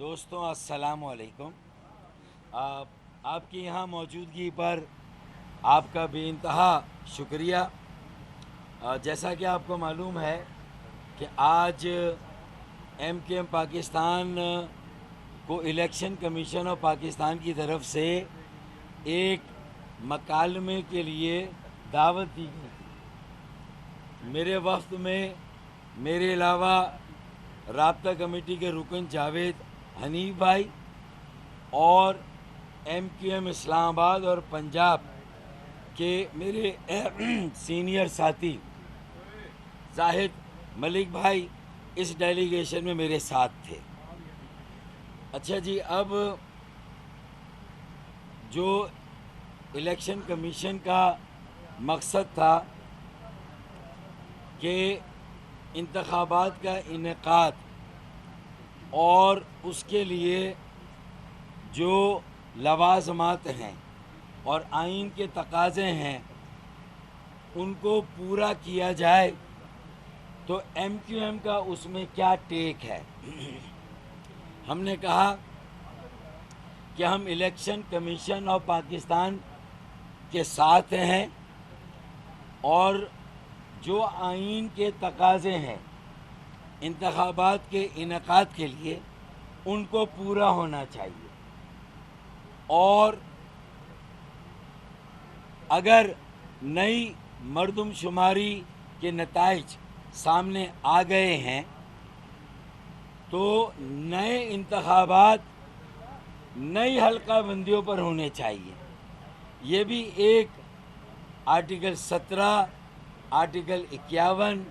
دوستوں السلام علیکم. آپ کی یہاں موجودگی پر آپ کا بے انتہا شکریہ. جیسا کہ آپ کو معلوم ہے کہ آج ایم کیو ایم پاکستان کو الیکشن کمیشن آف پاکستان کی طرف سے ایک مکالمے کے لیے دعوت دی گئی تھی. میرے وفد میں میرے علاوہ رابطہ کمیٹی کے رکن جاوید حنیف بھائی اور ایم کیو ایم اسلام آباد اور پنجاب کے میرے سینئر ساتھی زاہد ملک بھائی اس ڈیلیگیشن میں میرے ساتھ تھے. اچھا جی، اب جو الیکشن کمیشن کا مقصد تھا کہ انتخابات کا انعقاد اور اس کے لیے جو لوازمات ہیں اور آئین کے تقاضے ہیں ان کو پورا کیا جائے، تو ایم کیو ایم کا اس میں کیا ٹیک ہے. ہم نے کہا کہ ہم الیکشن کمیشن آف پاکستان کے ساتھ ہیں اور جو آئین کے تقاضے ہیں انتخابات کے انعقاد کے لیے ان کو پورا ہونا چاہیے، اور اگر نئی مردم شماری کے نتائج سامنے آ گئے ہیں تو نئے انتخابات نئی حلقہ بندیوں پر ہونے چاہیے. یہ بھی ایک آرٹیکل 17، آرٹیکل 51،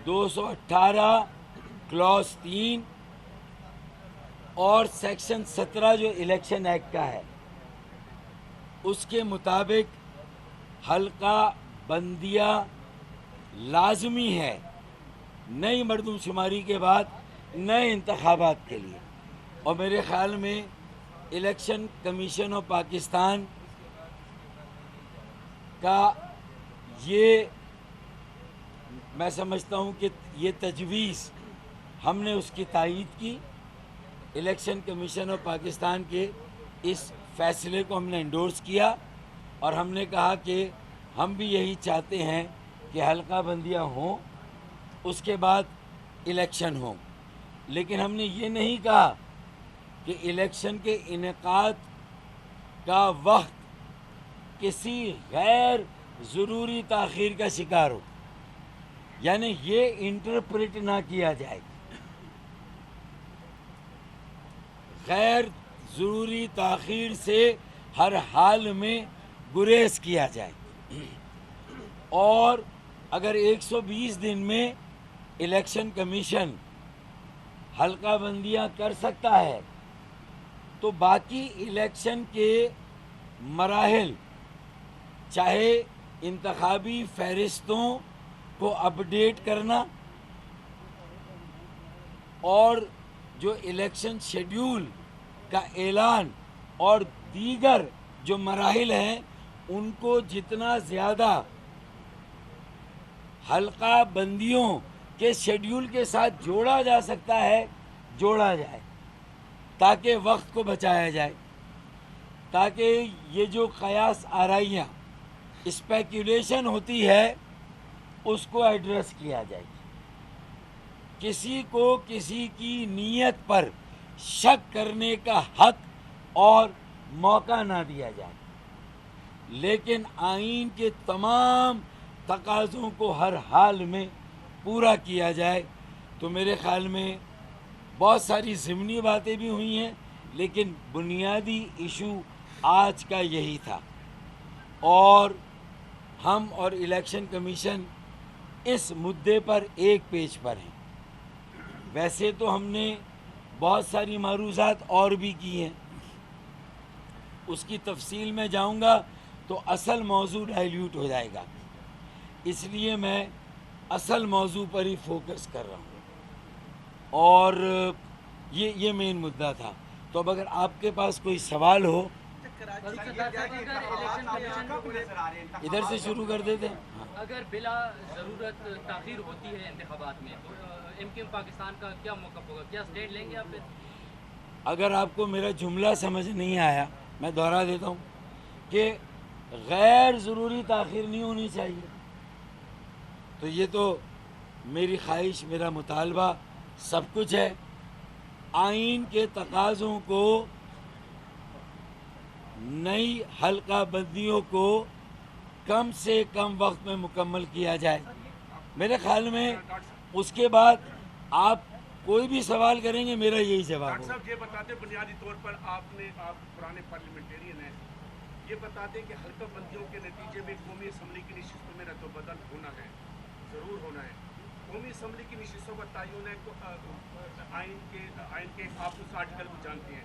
218 کلاس 3 اور سیکشن 17 جو الیکشن ایکٹ کا ہے اس کے مطابق حلقہ بندیاں لازمی ہے نئی مردم شماری کے بعد نئے انتخابات کے لیے. اور میرے خیال میں الیکشن کمیشن آف پاکستان کا یہ میں سمجھتا ہوں کہ یہ تجویز ہم نے اس کی تائید کی. الیکشن کمیشن آف پاکستان کے اس فیصلے کو ہم نے انڈورس کیا اور ہم نے کہا کہ ہم بھی یہی چاہتے ہیں کہ حلقہ بندیاں ہوں، اس کے بعد الیکشن ہوں. لیکن ہم نے یہ نہیں کہا کہ الیکشن کے انعقاد کا وقت کسی غیر ضروری تاخیر کا شکار ہو، یعنی یہ انٹرپریٹ نہ کیا جائے غیر ضروری تاخیر سے ہر حال میں گریز کیا جائے. اور اگر 120 دن میں الیکشن کمیشن حلقہ بندیاں کر سکتا ہے تو باقی الیکشن کے مراحل، چاہے انتخابی فہرستوں کو اپڈیٹ کرنا اور جو الیکشن شیڈیول کا اعلان اور دیگر جو مراحل ہیں ان کو جتنا زیادہ حلقہ بندیوں کے شیڈیول کے ساتھ جوڑا جا سکتا ہے جوڑا جائے، تاکہ وقت کو بچایا جائے، تاکہ یہ جو قیاس آرائیاں اسپیکولیشن ہوتی ہے اس کو ایڈریس کیا جائے. کسی کو کسی کی نیت پر شک کرنے کا حق اور موقع نہ دیا جائے، لیکن آئین کے تمام تقاضوں کو ہر حال میں پورا کیا جائے. تو میرے خیال میں بہت ساری ضمنی باتیں بھی ہوئی ہیں، لیکن بنیادی ایشو آج کا یہی تھا. اور ہم اور الیکشن کمیشن اس مدعے پر ایک پیج پر ہیں. ویسے تو ہم نے بہت ساری معروضات اور بھی کی ہیں، اس کی تفصیل میں جاؤں گا تو اصل موضوع ڈائلیوٹ ہو جائے گا، اس لیے میں اصل موضوع پر ہی فوکس کر رہا ہوں. اور یہ مین مدعا تھا. تو اب اگر آپ کے پاس کوئی سوال ہو ادھر سے شروع کر دیتے ہیں. اگر بلا ضرورت تاخیر ہوتی ہے انتخابات میں تو ایم کیو ایم پاکستان کا کیا موقف ہوگا؟ کیا اسٹینڈ لیں گے آپ؟ اگر آپ کو میرا جملہ سمجھ نہیں آیا میں دہرا دیتا ہوں کہ غیر ضروری تاخیر نہیں ہونی چاہیے. تو یہ تو میری خواہش، میرا مطالبہ سب کچھ ہے. آئین کے تقاضوں کو، نئی حلقہ بندیوں کو کم سے کم وقت میں مکمل کیا جائے. میرے خیال میں اس کے بعد آپ کوئی بھی سوال کریں گے میرا یہی جواب ڈاکٹر ہوگا. صاحب یہ بتاتے بنیادی طور پر آپ پرانے پارلیمنٹیرین ہیں، یہ بتاتے کہ حلقہ بندیوں کے نتیجے میں قومی اسمبلی کی نشستوں میں رد و بدل ہونا ہے، ضرور ہونا ہے. قومی اسمبلی کی نشستوں کا تعین ہے آئین کے آپ اس آرٹیکل کو جانتے ہیں.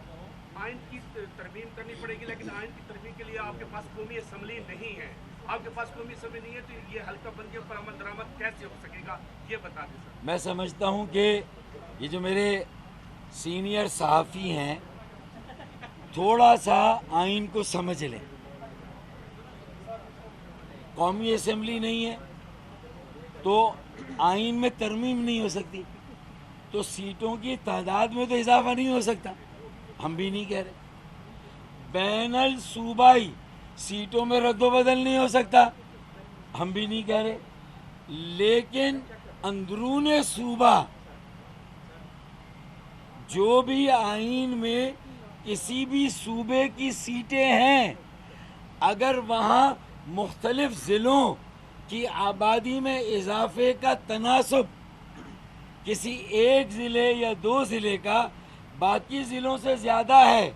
آئین کی ترمیم کرنی پڑے گی، لیکن آئین کی ترمیم کے لیے آپ کے پاس قومی اسمبلی نہیں ہے. آپ کے پاس قومی اسمبلی نہیں ہے تو یہ حلقہ بندیوں پر عمل درآمد کیسے ہو سکے گا، یہ بتا دیں سر. میں سمجھتا ہوں کہ یہ جو میرے سینئر صحافی ہیں تھوڑا سا آئین کو سمجھ لیں. قومی اسمبلی نہیں ہے تو آئین میں ترمیم نہیں ہو سکتی، تو سیٹوں کی تعداد میں تو اضافہ نہیں ہو سکتا، ہم بھی نہیں کہہ رہے. بین الصوبائی سیٹوں میں رد و بدل نہیں ہو سکتا، ہم بھی نہیں کہہ رہے. لیکن اندرون صوبہ جو بھی آئین میں کسی بھی صوبے کی سیٹیں ہیں، اگر وہاں مختلف ضلعوں کی آبادی میں اضافے کا تناسب کسی ایک ضلع یا دو ضلع کا باقی ضلعوں سے زیادہ ہے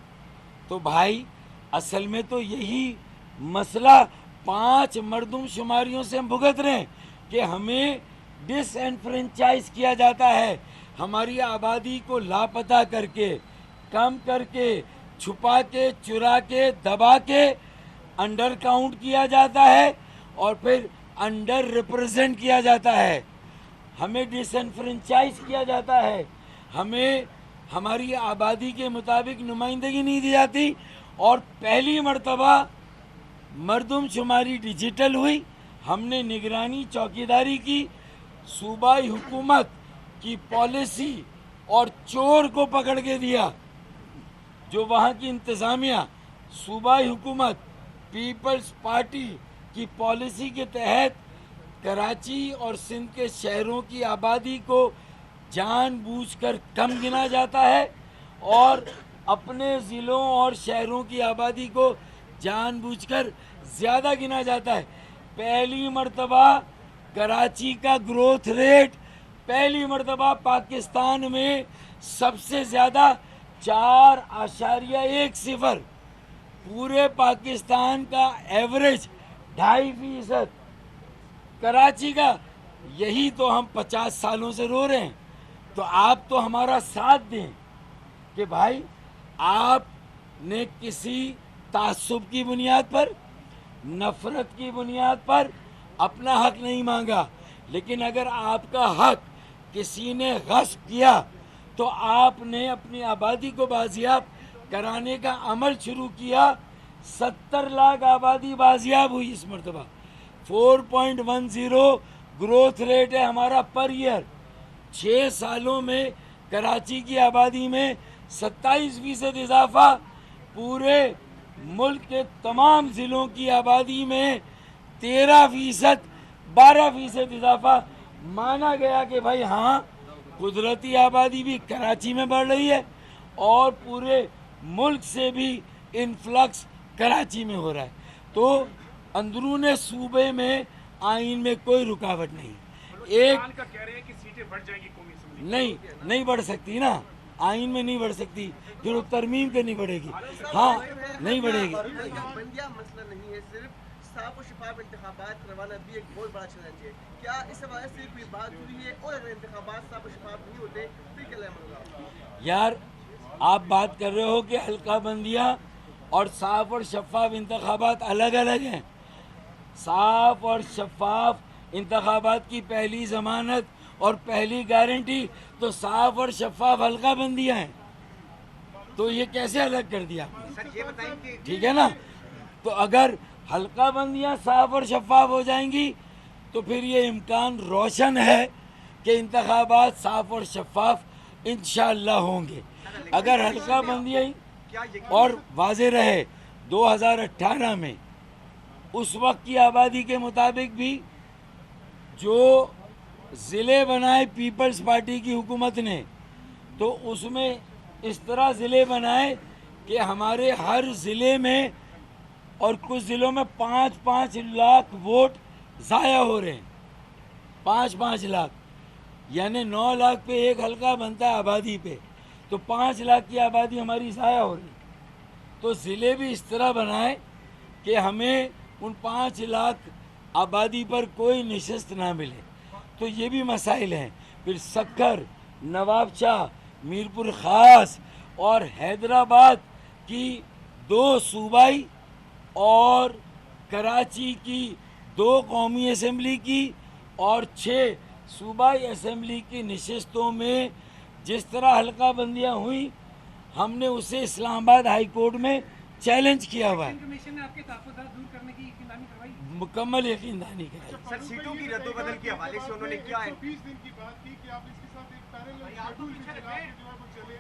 تو بھائی اصل میں تو یہی مسئلہ 5 مردم شماریوں سے ہم بھگت رہے ہیں کہ ہمیں ڈس انفرنچائز کیا جاتا ہے. ہماری آبادی کو لاپتہ کر کے، کم کر کے، چھپا کے، چرا کے، دبا کے انڈر کاؤنٹ کیا جاتا ہے اور پھر انڈر ریپرزینٹ کیا جاتا ہے. ہمیں ڈس انفرنچائز کیا جاتا ہے، ہمیں ہماری آبادی کے مطابق نمائندگی نہیں دی جاتی. اور پہلی مرتبہ مردم شماری ڈیجیٹل ہوئی، ہم نے نگرانی چوکیداری کی، صوبائی حکومت کی پالیسی اور چور کو پکڑ کے دیا. جو وہاں کی انتظامیہ صوبائی حکومت پیپلز پارٹی کی پالیسی کے تحت کراچی اور سندھ کے شہروں کی آبادی کو جان بوجھ کر کم گنا جاتا ہے اور اپنے ضلعوں اور شہروں کی آبادی کو جان بوجھ کر زیادہ گنا جاتا ہے. پہلی مرتبہ کراچی کا گروتھ ریٹ، پہلی مرتبہ پاکستان میں سب سے زیادہ 4.10، پورے پاکستان کا ایوریج 2.5%، کراچی کا. یہی تو ہم 50 سالوں سے رو رہے ہیں. تو آپ تو ہمارا ساتھ دیں کہ بھائی آپ نے کسی تعصب کی بنیاد پر، نفرت کی بنیاد پر اپنا حق نہیں مانگا، لیکن اگر آپ کا حق کسی نے غصب کیا تو آپ نے اپنی آبادی کو بازیاب کرانے کا عمل شروع کیا. 70 لاکھ آبادی بازیاب ہوئی اس مرتبہ. 4.10 گروتھ ریٹ ہے ہمارا پر ایئر. 6 سالوں میں کراچی کی آبادی میں 27% اضافہ، پورے ملک کے تمام ضلعوں کی آبادی میں 13%، 12% اضافہ. مانا گیا کہ بھائی ہاں قدرتی آبادی بھی کراچی میں بڑھ رہی ہے اور پورے ملک سے بھی انفلکس کراچی میں ہو رہا ہے. تو اندرون صوبے میں آئین میں کوئی رکاوٹ نہیں. ایک کا کہہ رہے ہیں کہ سیٹیں بڑھ جائیں گی قومی اسمبلی، نہیں بڑھ سکتی نا، آئین میں نہیں بڑھ سکتی، پھر وہ ترمیم کرنی پڑے گی. ہاں نہیں بڑھے گی. بندیاں مسئلہ نہیں ہے، صرف صاف و شفاف انتخابات کروانا بھی ایک بہت بڑا چیلنج ہے. کیا اس حوالے سے کوئی بات ہوئی ہے؟ اور اگر انتخابات صاف و شفاف نہیں ہوتے پھر کیا عمل ہوگا؟ یار آپ بات کر رہے ہو کہ حلقہ بندیاں اور صاف اور شفاف انتخابات الگ الگ ہیں. صاف اور شفاف انتخابات کی پہلی ضمانت اور پہلی گارنٹی تو صاف اور شفاف حلقہ بندیاں ہیں. تو یہ کیسے الگ کر دیا آپ نے؟ سر یہ بتائیں کہ ٹھیک ہے نا. تو اگر حلقہ بندیاں صاف اور شفاف ہو جائیں گی تو پھر یہ امکان روشن ہے کہ انتخابات صاف اور شفاف انشاءاللہ ہوں گے. اگر حلقہ بندیاں اور واضح رہے 2018 میں اس وقت کی آبادی کے مطابق بھی جو ضلع بنائے پیپلز پارٹی کی حکومت نے، تو اس میں اس طرح ضلع بنائے کہ ہمارے ہر ضلع میں اور کچھ ضلعوں میں 5-5 لاکھ ووٹ ضائع ہو رہے ہیں، 5-5 لاکھ، یعنی 9 لاکھ پہ ایک حلقہ بنتا ہے آبادی پہ، تو 5 لاکھ کی آبادی ہماری ضائع ہو رہی ہے۔ تو ضلع بھی اس طرح بنائے کہ ہمیں ان 5 لاکھ آبادی پر کوئی نشست نہ ملے۔ تو یہ بھی مسائل ہیں۔ پھر سکھر، نواب شاہ، میرپور خاص اور حیدرآباد کی 2 صوبائی اور کراچی کی 2 قومی اسمبلی کی اور 6 صوبائی اسمبلی کی نشستوں میں جس طرح حلقہ بندیاں ہوئیں، ہم نے اسے اسلام آباد ہائی کورٹ میں چیلنج کیا ہوا ہے۔ کمیشن نے آپ کے تحفظات دور کرنے کی یقین دہانی کروائی؟ مکمل یقین دہانی کرائی۔ سر سیٹوں کی رد و بدل کے حوالے سے انہوں نے کیا ہے؟ 20 دن کی بات کی کہ آپ اس کے ساتھ ایک پیرالل شیڈول بھی چلا کے جو ہے وہ چلے،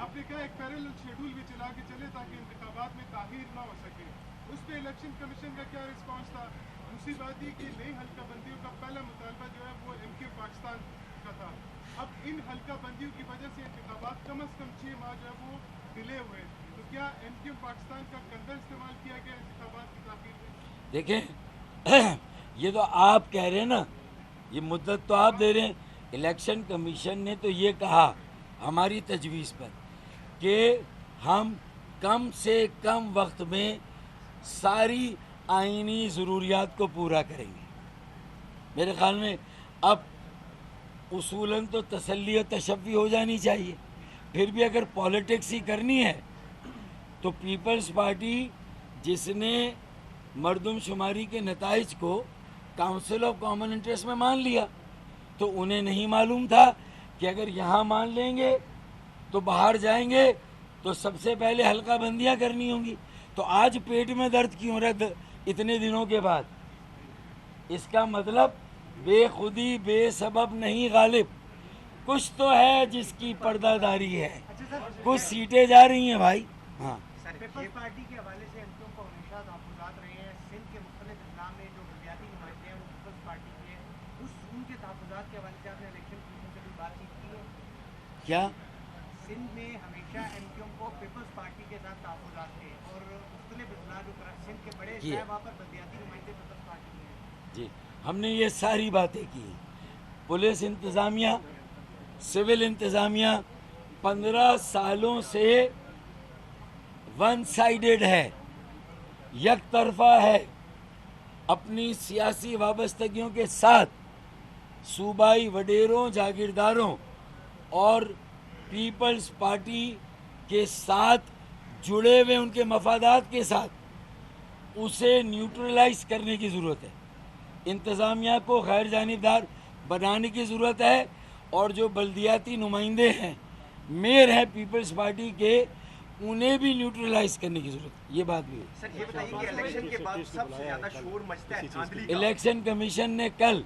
آپ نے کہا ایک پیرالل شیڈول بھی چلا کے چلے تاکہ انتخابات میں تاخیر نہ ہو سکے۔ اس پہ الیکشن کمیشن کا کیا رسپانس تھا؟ دوسری بات یہ کہ نئی حلقہ بندیوں کا پہلا مطالبہ جو ہے وہ ایم کیو پاکستان کا تھا۔ اب ان حلقہ بندیوں کی وجہ سے انتخابات کم از کم 6 ماہ جو ہے وہ ڈیلے ہوئے، تو کیا ایم کیو پاکستان کا کندھا استعمال کیا گیا انتخابات کی تاخیر میں؟ دیکھیں یہ تو آپ کہہ رہے ہیں نا، یہ مدت تو آپ دے رہے ہیں۔ الیکشن کمیشن نے تو یہ کہا ہماری تجویز پر کہ ہم کم سے کم وقت میں ساری آئینی ضروریات کو پورا کریں گے۔ میرے خیال میں اب اصولاً تو تسلی و تشفی ہو جانی چاہیے، پھر بھی اگر پالیٹکس ہی کرنی ہے تو پیپلز پارٹی جس نے مردم شماری کے نتائج کو کاؤنسل آف کامن انٹرسٹ میں مان لیا، تو انہیں نہیں معلوم تھا کہ اگر یہاں مان لیں گے تو باہر جائیں گے تو سب سے پہلے حلقہ بندیاں کرنی ہوں گی۔ تو آج پیٹ میں درد کیوں رہا اتنے دنوں کے بعد؟ اس کا مطلب بے خودی بے سبب نہیں غالب، کچھ تو ہے جس کی پردہ داری ہے، کچھ سیٹیں جا رہی ہیں بھائی۔ ہاں پیپلز پارٹی کے حوالے سے ایم کو ہمیشہ تحفظات رہے ہیں۔ سندھ کے مختلف اضلاع میں جو بلدیاتی نمائندے ہیں وہ پیپلز پارٹی کے ہیں، ان کے تحفظات کے حوالے سے آپ نے الیکشن کمیشن سے کوئی بات چیت کی ہے؟ کیا سندھ میں ہمیشہ ایم کیو کو پیپلز پارٹی کے ساتھ تحفظات تھے اور مختلف اضلاع جو سندھ کے بڑے اضلاع وہاں پر بلدیاتی نمائندے پیپلز پارٹی کے ہیں؟ جی، ہم نے یہ ساری باتیں کی۔ پولیس انتظامیہ، سول انتظامیہ 15 سالوں سے ون سائیڈڈ ہے، یک طرفہ ہے، اپنی سیاسی وابستگیوں کے ساتھ صوبائی وڈیروں، جاگیرداروں اور پیپلز پارٹی کے ساتھ جڑے ہوئے ان کے مفادات کے ساتھ اسے نیوٹرلائز کرنے کی ضرورت ہے۔ انتظامیہ کو غیر جانبدار بنانے کی ضرورت ہے، اور جو بلدیاتی نمائندے ہیں، میئر ہیں پیپلز پارٹی کے، انہیں بھی نیوٹرلائز کرنے کی ضرورت ہے۔ یہ بات بھی ہے۔ سر یہ بتائیے کہ الیکشن کے بعد سب سے زیادہ شور مچتا ہے دھاندلی کا۔ الیکشن کمیشن نے کل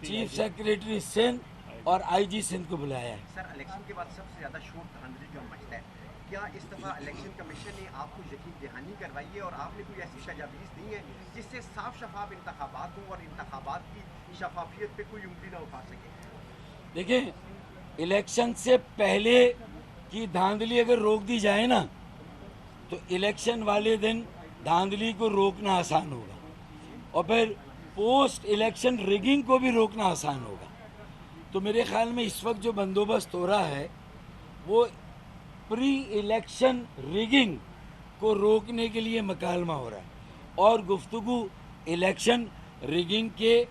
چیف سیکریٹری سندھ اور آئی جی سندھ کو بلایا ہے۔ سر الیکشن کے بعد سب سے زیادہ شور دھاندلی کا مچتا ہے، کیا اس دفعہ الیکشن کمیشن نے آپ کو یقین دہانی کروائی ہے اور آپ نے کوئی ایسی تجاویز دی ہیں جس سے صاف شفاف انتخابات ہوں اور انتخابات کی شفافیت پہ کوئی انگلی نہ اٹھا سکے؟ دیکھیں، الیکشن سے پہلے کی دھاندلی اگر روک دی جائے نا تو الیکشن والے دن دھاندلی کو روکنا آسان ہوگا، اور پھر پوسٹ الیکشن ریگنگ کو بھی روکنا آسان ہوگا۔ تو میرے خیال میں اس وقت جو بندوبست ہو رہا ہے وہ پری الیکشن ریگنگ کو روکنے کے لیے مکالمہ ہو رہا ہے، اور گفتگو الیکشن ریگنگ کے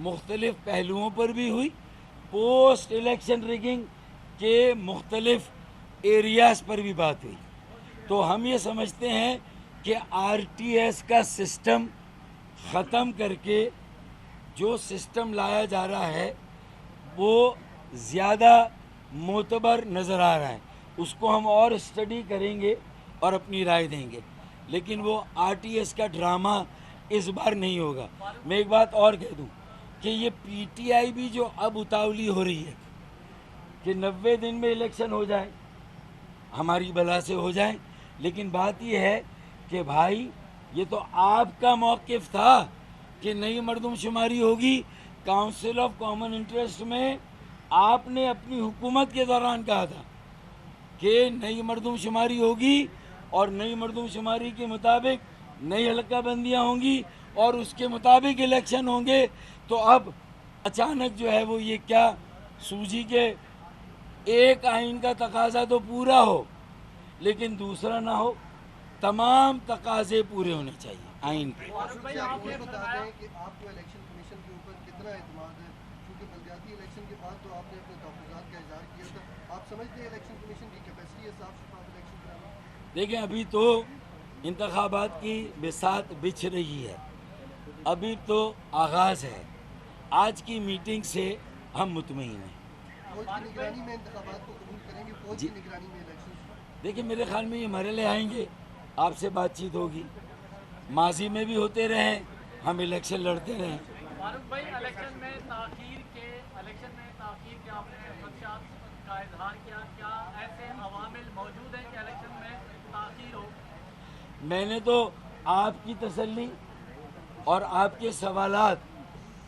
مختلف پہلوؤں پر بھی ہوئی، پوسٹ الیکشن ریگنگ کے مختلف ایریاز پر بھی بات ہوئی۔ تو ہم یہ سمجھتے ہیں کہ آر ٹی ایس کا سسٹم ختم کر کے جو سسٹم لایا جا رہا ہے وہ زیادہ معتبر نظر آ رہا ہے۔ اس کو ہم اور اسٹڈی کریں گے اور اپنی رائے دیں گے، لیکن وہ آر ٹی ایس کا ڈرامہ اس بار نہیں ہوگا۔ میں ایک بات اور کہہ دوں کہ یہ پی ٹی آئی بھی جو اب اتاولی ہو رہی ہے کہ 90 دن میں الیکشن ہو جائے، ہماری بلا سے ہو جائیں. لیکن بات یہ ہے کہ بھائی یہ تو آپ کا موقف تھا کہ نئی مردم شماری ہوگی. کاؤنسل آف کامن انٹرسٹ میں آپ نے اپنی حکومت کے دوران کہا تھا کہ نئی مردم شماری ہوگی اور نئی مردم شماری کے مطابق نئی حلقہ بندیاں ہوں گی اور اس کے مطابق الیکشن ہوں گے. تو اب اچانک جو ہے وہ یہ کیا سوجی کے ایک آئین کا تقاضا تو پورا ہو لیکن دوسرا نہ ہو. تمام تقاضے پورے ہونے چاہیے آئین کے. آپ یہ بتا دیں کہ آپ کو الیکشن کمیشن کے اوپر کتنا اعتماد ہے؟ کیونکہ بلدیاتی الیکشن کے بعد تو آپ نے اپنے تحفظات کا اظہار کیا تھا. آپ سمجھتے ہیں الیکشن کمیشن کی کیپیسٹی ہے صاف شفاف الیکشن کرانا؟ دیکھیں ابھی تو انتخابات کی بساط بچھ رہی ہے. ابھی تو آغاز ہے. آج کی میٹنگ سے ہم مطمئن ہیں. فوج کی نگرانی میں انتخابات کو قبول کریں گے؟ فوج کی نگرانی میں الیکشن؟ دیکھیں میرے خیال میں یہ مرحلے آئیں گے. آپ سے بات چیت ہوگی. ماضی میں بھی ہوتے رہے, ہم الیکشن لڑتے رہے. فاروق بھائی الیکشن میں تاخیر کے آپ نے خدشات کا اظہار کیا. کیا ایسے عوامل موجود ہیں کہ الیکشن میں تاخیر ہو؟ میں نے تو آپ کی تسلی اور آپ کے سوالات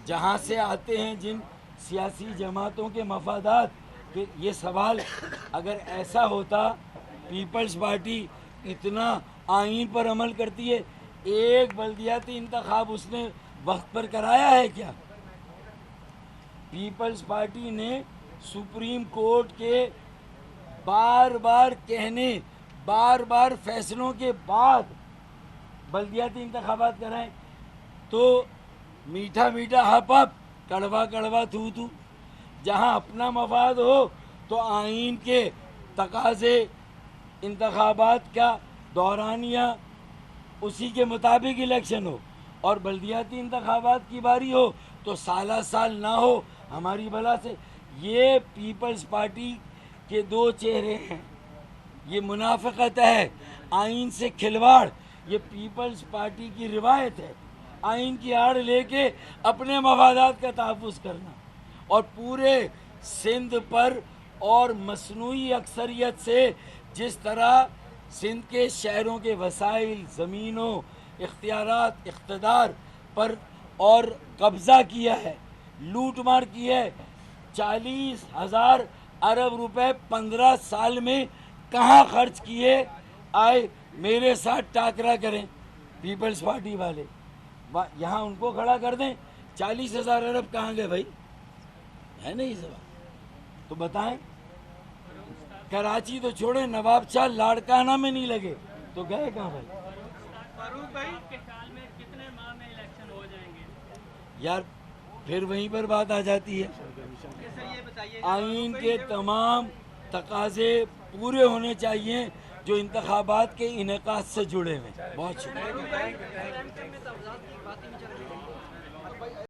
جہاں سے آتے ہیں جن سیاسی جماعتوں کے مفادات کہ یہ سوال اگر ایسا ہوتا پیپلز پارٹی اتنا آئین پر عمل کرتی ہے, ایک بلدیاتی انتخاب اس نے وقت پر کرایا ہے کیا؟ پیپلز پارٹی نے سپریم کورٹ کے بار بار کہنے, بار بار فیصلوں کے بعد بلدیاتی انتخابات کرائیں. تو میٹھا میٹھا ہپ ہپ, کڑوا کڑوا تھو تھو. جہاں اپنا مفاد ہو تو آئین کے تقاضے, انتخابات کا دورانیہ اسی کے مطابق الیکشن ہو, اور بلدیاتی انتخابات کی باری ہو تو سالہ سال نہ ہو ہماری بلا سے. یہ پیپلز پارٹی کے دو چہرے ہیں. یہ منافقت ہے, آئین سے کھلواڑ. یہ پیپلز پارٹی کی روایت ہے, آئین کی آڑ لے کے اپنے مفادات کا تحفظ کرنا. اور پورے سندھ پر اور مصنوعی اکثریت سے جس طرح سندھ کے شہروں کے وسائل, زمینوں, اختیارات, اقتدار پر اور قبضہ کیا ہے, لوٹ مار کی ہے. 40,000 ارب روپے 15 سال میں کہاں خرچ کیے؟ آئے میرے ساتھ ٹاکرا کریں پیپلز پارٹی والے, یہاں ان کو کھڑا کر دیں. 40,000 ارب کہاں گئے بھائی؟ ہے نا یہ سوال؟ تو بتائیں. کراچی تو چھوڑیں, نواب شاہ لاڑکانہ میں نہیں لگے تو گئے کہاں بھائی؟ فاروق بھائی کے خیال میں کتنے ماہ میں الیکشن ہو جائیں گے؟ یار پھر وہیں پر بات آ جاتی ہے. آئین کے تمام تقاضے پورے ہونے چاہیے جو انتخابات کے انعقاد سے جڑے ہوئے. بہت شکریہ.